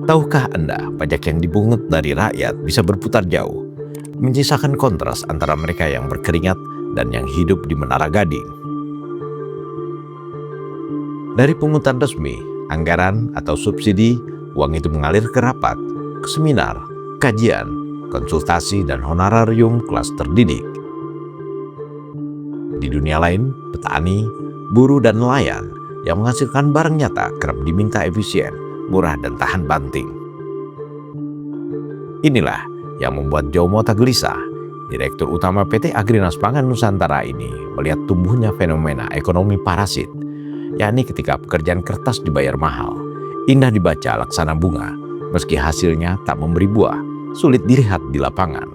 Tahukah Anda, pajak yang dipungut dari rakyat bisa berputar jauh, menyisakan kontras antara mereka yang berkeringat dan yang hidup di Menara Gading. Dari pungutan resmi, anggaran atau subsidi, uang itu mengalir ke rapat, ke seminar, kajian, konsultasi, dan honorarium kelas terdidik. Di dunia lain, petani, buruh, dan nelayan yang menghasilkan barang nyata kerap diminta efisien, murah, dan tahan banting. Inilah yang membuat Jomota gelisah. Direktur Utama PT Agrinas Pangan Nusantara ini melihat tumbuhnya fenomena ekonomi parasit, yakni ketika pekerjaan kertas dibayar mahal, indah dibaca laksana bunga, meski hasilnya tak memberi buah, sulit dilihat di lapangan.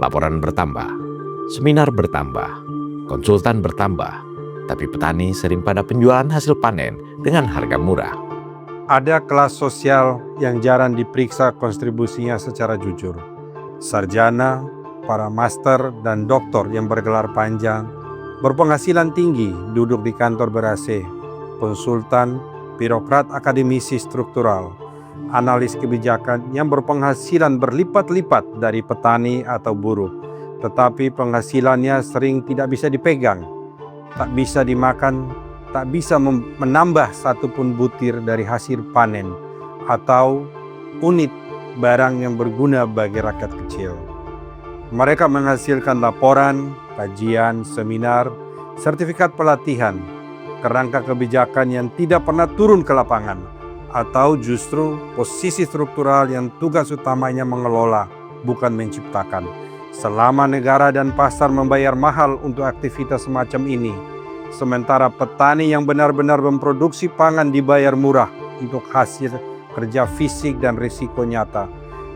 Laporan bertambah, seminar bertambah, konsultan bertambah, tapi petani sering pada penjualan hasil panen dengan harga murah. Ada kelas sosial yang jarang diperiksa kontribusinya secara jujur. Sarjana, para master, dan doktor yang bergelar panjang, berpenghasilan tinggi, duduk di kantor ber-AC, konsultan, birokrat akademisi struktural, analis kebijakan yang berpenghasilan berlipat-lipat dari petani atau buruh, tetapi penghasilannya sering tidak bisa dipegang, tak bisa dimakan, tak bisa menambah satupun butir dari hasil panen atau unit barang yang berguna bagi rakyat kecil. Mereka menghasilkan laporan, kajian, seminar, sertifikat pelatihan, kerangka kebijakan yang tidak pernah turun ke lapangan, atau justru posisi struktural yang tugas utamanya mengelola, bukan menciptakan. Selama negara dan pasar membayar mahal untuk aktivitas semacam ini, sementara petani yang benar-benar memproduksi pangan dibayar murah untuk hasil kerja fisik dan risiko nyata.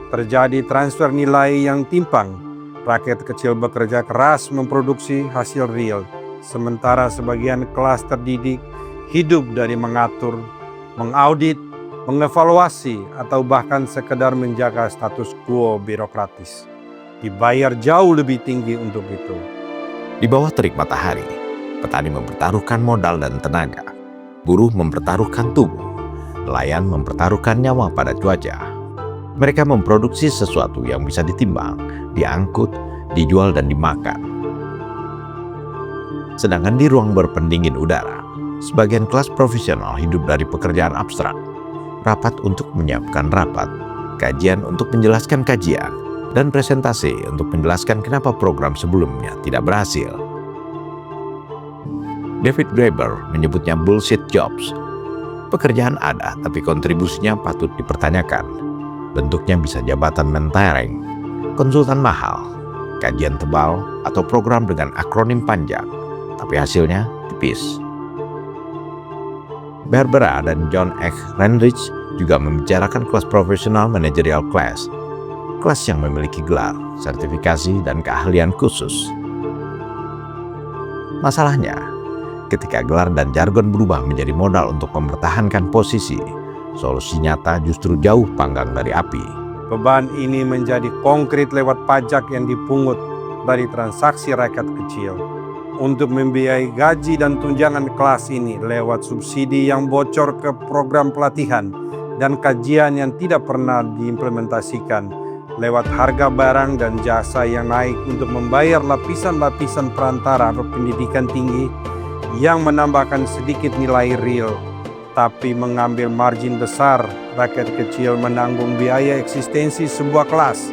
Terjadi transfer nilai yang timpang. Rakyat kecil bekerja keras memproduksi hasil real, sementara sebagian kelas terdidik hidup dari mengatur, mengaudit, mengevaluasi, atau bahkan sekedar menjaga status quo birokratis. Dibayar jauh lebih tinggi untuk itu. Di bawah terik matahari, petani mempertaruhkan modal dan tenaga, buruh mempertaruhkan tubuh, nelayan mempertaruhkan nyawa pada cuaca. Mereka memproduksi sesuatu yang bisa ditimbang, diangkut, dijual, dan dimakan. Sedangkan di ruang berpendingin udara, sebagian kelas profesional hidup dari pekerjaan abstrak, rapat untuk menyiapkan rapat, kajian untuk menjelaskan kajian, dan presentasi untuk menjelaskan kenapa program sebelumnya tidak berhasil. David Graeber menyebutnya bullshit jobs. Pekerjaan ada, tapi kontribusinya patut dipertanyakan. Bentuknya bisa jabatan mentereng, konsultan mahal, kajian tebal, atau program dengan akronim panjang, tapi hasilnya tipis. Barbara dan John H. Rendrich juga membicarakan kelas profesional managerial class, kelas yang memiliki gelar, sertifikasi, dan keahlian khusus. Masalahnya, ketika gelar dan jargon berubah menjadi modal untuk mempertahankan posisi, solusi nyata justru jauh panggang dari api. Beban ini menjadi konkret lewat pajak yang dipungut dari transaksi rakyat kecil. Untuk membiayai gaji dan tunjangan kelas ini lewat subsidi yang bocor ke program pelatihan dan kajian yang tidak pernah diimplementasikan, lewat harga barang dan jasa yang naik untuk membayar lapisan-lapisan perantara pendidikan tinggi yang menambahkan sedikit nilai real, tapi mengambil margin besar. Rakyat kecil menanggung biaya eksistensi sebuah kelas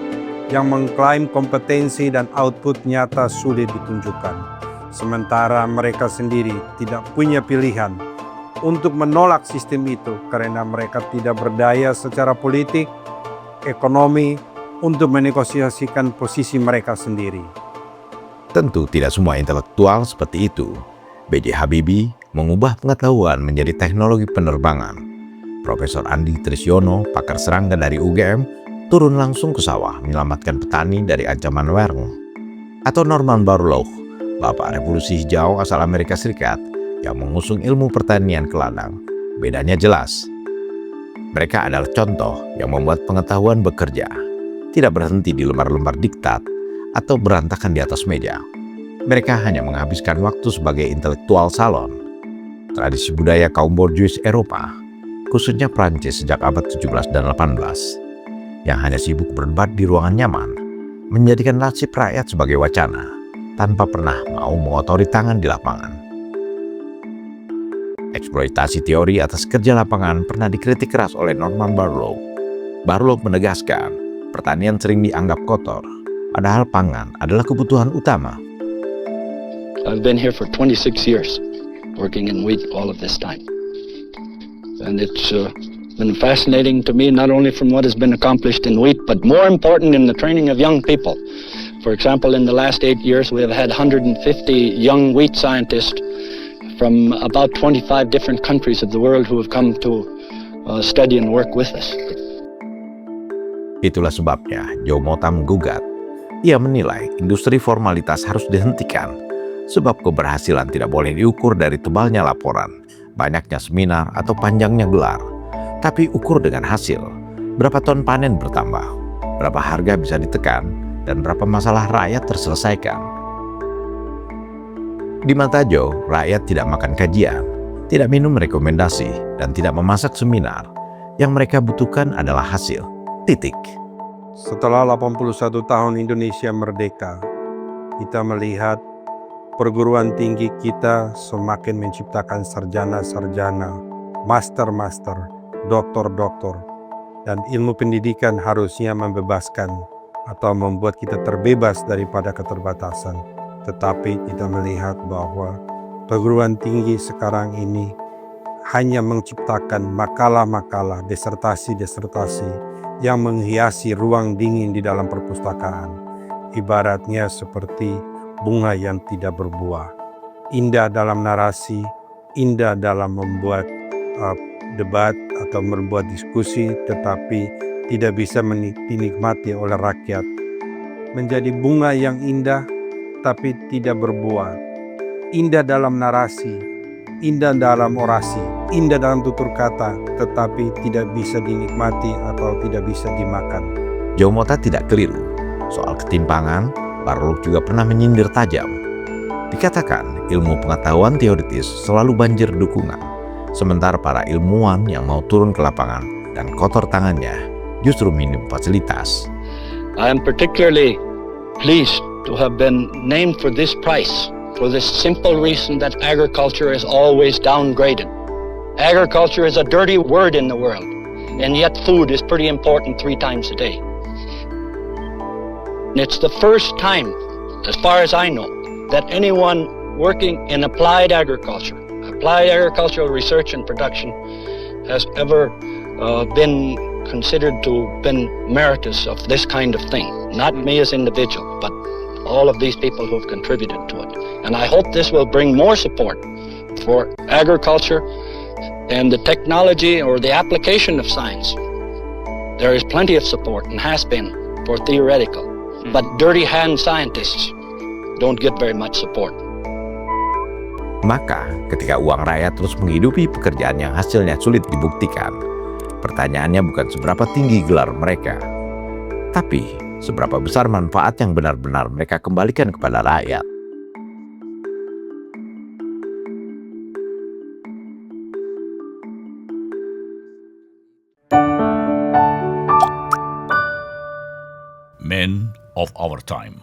yang mengklaim kompetensi dan output nyata sulit ditunjukkan. Sementara mereka sendiri tidak punya pilihan untuk menolak sistem itu karena mereka tidak berdaya secara politik, ekonomi untuk menegosiasikan posisi mereka sendiri. Tentu tidak semua intelektual seperti itu. B.J. Habibie mengubah pengetahuan menjadi teknologi penerbangan. Profesor Andi Trisyono, pakar serangga dari UGM, turun langsung ke sawah menyelamatkan petani dari ancaman werng. Atau Norman Borlaug, bapak revolusi hijau asal Amerika Serikat, yang mengusung ilmu pertanian ke ladang. Bedanya jelas. Mereka adalah contoh yang membuat pengetahuan bekerja, tidak berhenti di lembar-lembar diktat atau berantakan di atas meja. Mereka hanya menghabiskan waktu sebagai intelektual salon. Tradisi budaya kaum borjuis Eropa, khususnya Prancis sejak abad 17 dan 18, yang hanya sibuk berdebat di ruangan nyaman, menjadikan nasib rakyat sebagai wacana, tanpa pernah mau mengotori tangan di lapangan. Eksploitasi teori atas kerja lapangan pernah dikritik keras oleh Norman Borlaug. Borlaug menegaskan, pertanian sering dianggap kotor, padahal pangan adalah kebutuhan utama. I've been here for 26 years, working in wheat all of this time. And it's been fascinating to me, not only from what has been accomplished in wheat, but more important in the training of young people. For example, in the last 8 years, we have had 150 young wheat scientists from about 25 different countries of the world who have come to study and work with us. Itulah sebabnya Joe Motta menggugat. Ia menilai industri formalitas harus dihentikan, sebab keberhasilan tidak boleh diukur dari tebalnya laporan, banyaknya seminar, atau panjangnya gelar, tapi ukur dengan hasil. Berapa ton panen bertambah, berapa harga bisa ditekan, dan berapa masalah rakyat terselesaikan. Di mata Joe, rakyat tidak makan kajian, tidak minum rekomendasi, dan tidak memasak seminar. Yang mereka butuhkan adalah hasil. Titik. Setelah 81 tahun Indonesia merdeka, kita melihat perguruan tinggi kita semakin menciptakan sarjana-sarjana, master-master, doktor-doktor, dan ilmu pendidikan harusnya membebaskan atau membuat kita terbebas daripada keterbatasan. Tetapi kita melihat bahwa perguruan tinggi sekarang ini hanya menciptakan makalah-makalah, disertasi-disertasi yang menghiasi ruang dingin di dalam perpustakaan. Ibaratnya seperti bunga yang tidak berbuah. Indah dalam narasi, indah dalam membuat debat atau membuat diskusi, tetapi tidak bisa dinikmati oleh rakyat. Menjadi bunga yang indah, tapi tidak berbuah. Indah dalam narasi, indah dalam orasi, indah dalam tutur kata, tetapi tidak bisa dinikmati atau tidak bisa dimakan. Joe Motta tidak keliru. Soal ketimpangan, Borlaug juga pernah menyindir tajam. Dikatakan ilmu pengetahuan teoritis selalu banjir dukungan, sementara para ilmuwan yang mau turun ke lapangan dan kotor tangannya justru minim fasilitas. I am particularly pleased to have been named for this prize for the simple reason that agriculture is always downgraded. Agriculture is a dirty word in the world, and yet food is pretty important 3 times a day. And it's the first time, as far as I know, that anyone working in applied agricultural research and production has ever been considered to have been meritorious of this kind of thing. Not me as individual, but all of these people who have contributed to it. And I hope this will bring more support for agriculture and the technology or the application of science. There is plenty of support and has been for theoretical, but dirty hand scientists don't get very much support. Maka ketika uang rakyat terus menghidupi pekerjaan yang hasilnya sulit dibuktikan, pertanyaannya bukan seberapa tinggi gelar mereka, tapi seberapa besar manfaat yang benar-benar mereka kembalikan kepada rakyat. Men of our time.